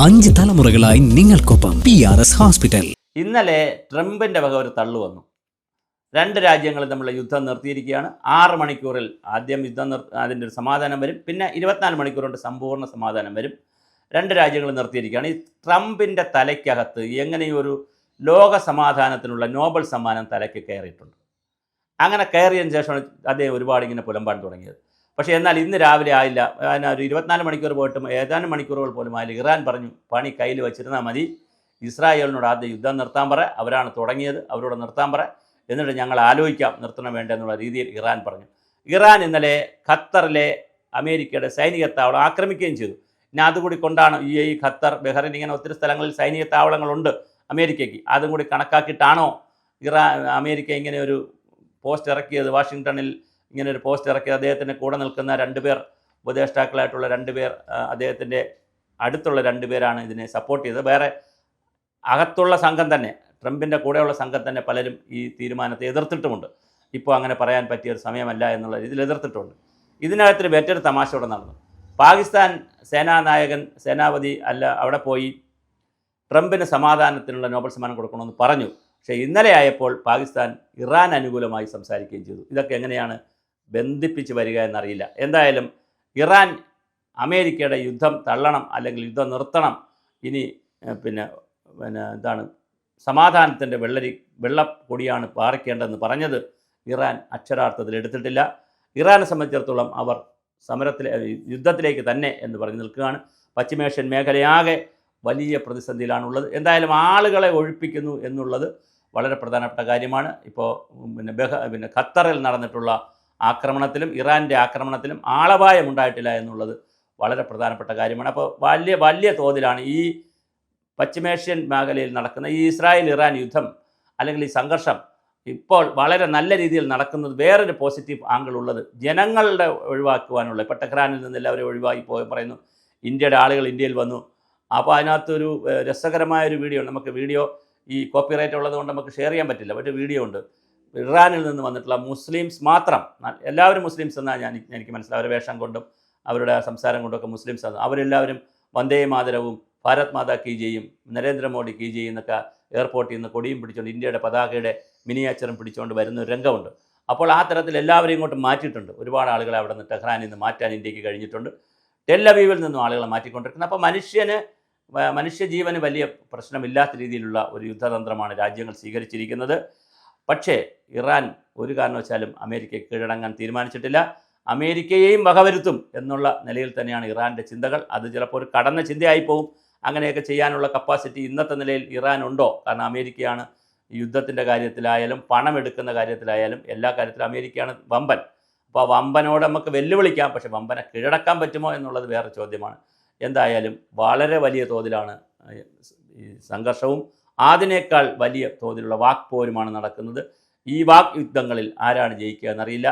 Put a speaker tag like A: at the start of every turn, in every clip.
A: 5 തലമുറകളായി നിങ്ങൾക്കൊപ്പം PRS hospital.
B: ഇന്നലെ ട്രംപിൻ്റെ വക ഒരു തള്ളു വന്നു. 2 രാജ്യങ്ങൾ തമ്മിലുള്ള യുദ്ധം നിർത്തിയിരിക്കുകയാണ്. 6 മണിക്കൂറിൽ ആദ്യം യുദ്ധം അതിൻ്റെ ഒരു സമാധാനം വരും, പിന്നെ 24 മണിക്കൂർ കൊണ്ട് സമ്പൂർണ്ണ സമാധാനം വരും. 2 രാജ്യങ്ങൾ നിർത്തിയിരിക്കുകയാണ്. ഈ ട്രംപിൻ്റെ തലയ്ക്കകത്ത് എങ്ങനെയൊരു ലോക സമാധാനത്തിനുള്ള നോബൽ സമ്മാനം തലയ്ക്ക് കയറിയിട്ടുണ്ട്. അങ്ങനെ കയറിയതിന് ശേഷമാണ് അദ്ദേഹം ഒരുപാട് ഇങ്ങനെ പുലമ്പാൻ തുടങ്ങിയത്. പക്ഷേ എന്നാൽ ഇന്ന് രാവിലെ ആയില്ല. ഒരു 24 മണിക്കൂർ പോയിട്ടും ഏതാനും മണിക്കൂറുകൾ പോലും ആയില്ല. ഇറാൻ പറഞ്ഞു, പണി കയ്യിൽ വെച്ചിരുന്നാൽ മതി, ഇസ്രായേലിനോട് ആദ്യം യുദ്ധം നിർത്താൻ പറ, അവരാണ് തുടങ്ങിയത്, അവരോട് നിർത്താൻ പറ, എന്നിട്ട് ഞങ്ങൾ ആലോചിക്കാം നിർത്തണം വേണ്ട എന്നുള്ള രീതിയിൽ ഇറാൻ പറഞ്ഞു. ഇറാൻ ഇന്നലെ ഖത്തറിലെ അമേരിക്കയുടെ സൈനിക താവളം ആക്രമിക്കുകയും ചെയ്തു. ഇനി അതുകൂടി കൊണ്ടാണ് UAE, ഖത്തർ, ബഹ്റൈൻ ഇങ്ങനെ ഒത്തിരി സ്ഥലങ്ങളിൽ സൈനിക താവളങ്ങളുണ്ട് അമേരിക്കയ്ക്ക്. അതും കൂടി കണക്കാക്കിയിട്ടാണോ അമേരിക്ക ഇങ്ങനെ ഒരു പോസ്റ്റ് ഇറക്കിയത്? വാഷിങ്ടണിൽ ഇങ്ങനെ ഒരു പോസ്റ്റ് ഇറക്കിയത് അദ്ദേഹത്തിൻ്റെ കൂടെ നിൽക്കുന്ന 2 പേർ, ഉപദേഷ്ടാക്കളായിട്ടുള്ള 2 പേർ, അദ്ദേഹത്തിൻ്റെ അടുത്തുള്ള 2 പേരാണ് ഇതിനെ സപ്പോർട്ട് ചെയ്തത്. വേറെ അകത്തുള്ള സംഘം തന്നെ, ട്രംപിൻ്റെ കൂടെയുള്ള സംഘം തന്നെ പലരും ഈ തീരുമാനത്തെ എതിർത്തിട്ടുമുണ്ട്. ഇപ്പോൾ അങ്ങനെ പറയാൻ പറ്റിയൊരു സമയമല്ല എന്നുള്ള രീതിയിൽ എതിർത്തിട്ടുണ്ട്. ഇതിനകത്തൊരു മറ്റൊരു തമാശ ഇവിടെ നടന്നു. പാകിസ്ഥാൻ സേനാപതി അവിടെ പോയി ട്രംപിന് സമാധാനത്തിനുള്ള നോബൽ സമ്മാനം കൊടുക്കണമെന്ന് പറഞ്ഞു. പക്ഷേ ഇന്നലെ ആയപ്പോൾ പാകിസ്ഥാൻ ഇറാൻ അനുകൂലമായി സംസാരിക്കുകയും ചെയ്തു. ഇതൊക്കെ എങ്ങനെയാണ് ബന്ധിപ്പിച്ച് വരിക എന്നറിയില്ല. എന്തായാലും ഇറാൻ അമേരിക്കയുടെ യുദ്ധം തള്ളണം, അല്ലെങ്കിൽ യുദ്ധം നിർത്തണം, ഇനി പിന്നെ എന്താണ് സമാധാനത്തിൻ്റെ വെള്ളക്കൊടിയാണ് പാറിക്കേണ്ടതെന്ന് പറഞ്ഞത് ഇറാൻ അക്ഷരാർത്ഥത്തിൽ എടുത്തിട്ടില്ല. ഇറാനെ സംബന്ധിച്ചിടത്തോളം അവർ യുദ്ധത്തിലേക്ക് തന്നെ എന്ന് പറഞ്ഞ് നിൽക്കുകയാണ്. പശ്ചിമേഷ്യൻ മേഖലയാകെ വലിയ പ്രതിസന്ധിയിലാണുള്ളത്. എന്തായാലും ആളുകളെ ഒഴിപ്പിക്കുന്നു എന്നുള്ളത് വളരെ പ്രധാനപ്പെട്ട കാര്യമാണ്. ഇപ്പോൾ പിന്നെ ഖത്തറിൽ നടന്നിട്ടുള്ള ആക്രമണത്തിലും ഇറാൻ്റെ ആക്രമണത്തിലും ആളപായം ഉണ്ടായിട്ടില്ല എന്നുള്ളത് വളരെ പ്രധാനപ്പെട്ട കാര്യമാണ്. അപ്പോൾ വലിയ തോതിലാണ് ഈ പശ്ചിമേഷ്യൻ മേഖലയിൽ നടക്കുന്ന ഈ ഇസ്രായേൽ ഇറാൻ യുദ്ധം, അല്ലെങ്കിൽ ഈ സംഘർഷം ഇപ്പോൾ വളരെ നല്ല രീതിയിൽ നടക്കുന്നത്. വേറൊരു പോസിറ്റീവ് ആംഗിൾ ഉള്ളത് ജനങ്ങളുടെ ഒഴിവാക്കുവാനുള്ള, ഇപ്പോൾ ടെഹ്റാനിൽ നിന്ന് എല്ലാവരും ഒഴിവാക്കി പറയുന്നു. ഇന്ത്യയുടെ ആളുകൾ ഇന്ത്യയിൽ വന്നു. അപ്പോൾ അതിനകത്തൊരു രസകരമായൊരു വീഡിയോ, നമുക്ക് വീഡിയോ ഈ കോപ്പിറൈറ്റ് ഉള്ളത് കൊണ്ട് നമുക്ക് ഷെയർ ചെയ്യാൻ പറ്റില്ല, മറ്റൊരു വീഡിയോ ഉണ്ട്. ഇറാനിൽ നിന്ന് വന്നിട്ടുള്ള മുസ്ലിംസ് മാത്രം, എല്ലാവരും മുസ്ലിംസ് എന്നാണ് എനിക്ക് മനസ്സിലാവും. അവരുടെ വേഷം കൊണ്ടും അവരുടെ സംസാരം കൊണ്ടൊക്കെ മുസ്ലിംസ് ആണ്. അവരെല്ലാവരും വന്ദേ മാതരവും ഭാരത് മാതാ കീ ജയും നരേന്ദ്രമോദി കീ ജയും എന്നൊക്കെ എയർപോർട്ടിൽ നിന്ന് കൊടിയും പിടിച്ചുകൊണ്ട് ഇന്ത്യയുടെ പതാകയുടെ മിനിയേച്ചറും പിടിച്ചുകൊണ്ട് വരുന്ന ഒരു രംഗമുണ്ട്. അപ്പോൾ ആ തരത്തിൽ എല്ലാവരെയും ഇങ്ങോട്ട് മാറ്റിയിട്ടുണ്ട്. ഒരുപാട് ആളുകളെ അവിടെ നിന്ന് ടെഹ്റാനിൽ നിന്ന് മാറ്റാൻ ഇന്ത്യക്ക് കഴിഞ്ഞിട്ടുണ്ട്. ടെൽ-അവീവിൽ നിന്നും ആളുകളെ മാറ്റിക്കൊണ്ടിരിക്കുന്നത്. അപ്പോൾ മനുഷ്യജീവന് വലിയ പ്രശ്നമില്ലാത്ത രീതിയിലുള്ള ഒരു യുദ്ധതന്ത്രമാണ് രാജ്യങ്ങൾ സ്വീകരിച്ചിരിക്കുന്നത്. പക്ഷേ ഇറാൻ ഒരു കാരണവശാലും അമേരിക്കയ്ക്ക് കീഴടങ്ങാൻ തീരുമാനിച്ചിട്ടില്ല. അമേരിക്കയെയും വകവരുത്തും എന്നുള്ള നിലയിൽ തന്നെയാണ് ഇറാൻ്റെ ചിന്തകൾ. അത് ചിലപ്പോൾ ഒരു കടന്ന ചിന്തയായിപ്പോവും. അങ്ങനെയൊക്കെ ചെയ്യാനുള്ള കപ്പാസിറ്റി ഇന്നത്തെ നിലയിൽ ഇറാൻ ഉണ്ടോ? കാരണം അമേരിക്കയാണ് യുദ്ധത്തിൻ്റെ കാര്യത്തിലായാലും പണമെടുക്കുന്ന കാര്യത്തിലായാലും എല്ലാ കാര്യത്തിലും അമേരിക്കയാണ് വമ്പൻ. അപ്പോൾ ആ വമ്പനോട് നമുക്ക് വെല്ലുവിളിക്കാം, പക്ഷേ വമ്പനെ കീഴടക്കാൻ പറ്റുമോ എന്നുള്ളത് വേറെ ചോദ്യമാണ്. എന്തായാലും വളരെ വലിയ തോതിലാണ് ഈ സംഘർഷവും അതിനേക്കാൾ വലിയ തോതിലുള്ള വാക്പോരുമാണ് നടക്കുന്നത്. ഈ വാക് യുദ്ധങ്ങളിൽ ആരാണ് ജയിക്കുക എന്നറിയില്ല.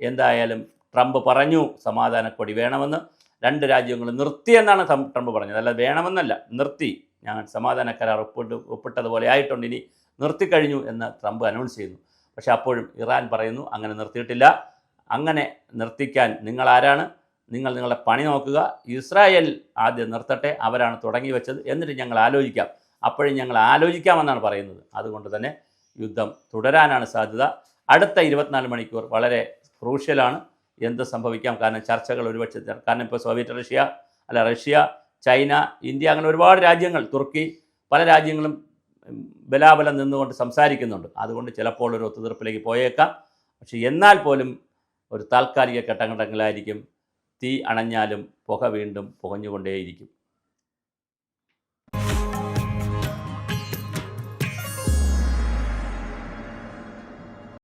B: എന്തായാലും ട്രംപ് പറഞ്ഞു സമാധാനക്കൊടി വേണമെന്ന്. 2 രാജ്യങ്ങൾ നിർത്തിയെന്നാണ് ട്രംപ് പറഞ്ഞത്, അല്ല വേണമെന്നല്ല, നിർത്തി, ഞാൻ സമാധാന കരാർ ഒപ്പിട്ടതുപോലെ ആയിട്ടുണ്ട്, ഇനി നിർത്തിക്കഴിഞ്ഞു എന്ന് ട്രംപ് അനൗൺസ് ചെയ്യുന്നു. പക്ഷേ അപ്പോഴും ഇറാൻ പറയുന്നു അങ്ങനെ നിർത്തിയിട്ടില്ല. അങ്ങനെ നിർത്തിക്കാൻ നിങ്ങളാരാണ്? നിങ്ങളുടെ പണി നോക്കുക. ഇസ്രായേൽ ആദ്യം നിർത്തട്ടെ, അവരാണ് തുടങ്ങി വെച്ചത്, എന്നിട്ട് ഞങ്ങൾ ആലോചിക്കാം. അപ്പോഴും ഞങ്ങൾ ആലോചിക്കാമെന്നാണ് പറയുന്നത്. അതുകൊണ്ട് തന്നെ യുദ്ധം തുടരാനാണ് സാധ്യത. അടുത്ത 24 മണിക്കൂർ വളരെ ക്രൂഷ്യലാണ്. എന്ത് സംഭവിക്കാം? കാരണം ചർച്ചകൾ ഒരുപക്ഷെ, കാരണം ഇപ്പോൾ റഷ്യ, ചൈന, ഇന്ത്യ, അങ്ങനെ ഒരുപാട് രാജ്യങ്ങൾ, തുർക്കി, പല രാജ്യങ്ങളും ബലാബലം നിന്നുകൊണ്ട് സംസാരിക്കുന്നുണ്ട്. അതുകൊണ്ട് ചിലപ്പോൾ ഒരു ഒത്തുതീർപ്പിലേക്ക് പോയേക്കാം. പക്ഷേ എന്നാൽ പോലും ഒരു താൽക്കാലിക ഘട്ടങ്ങളിലായിരിക്കും. തീ അണഞ്ഞാലും പുക വീണ്ടും പുകഞ്ഞുകൊണ്ടേയിരിക്കും.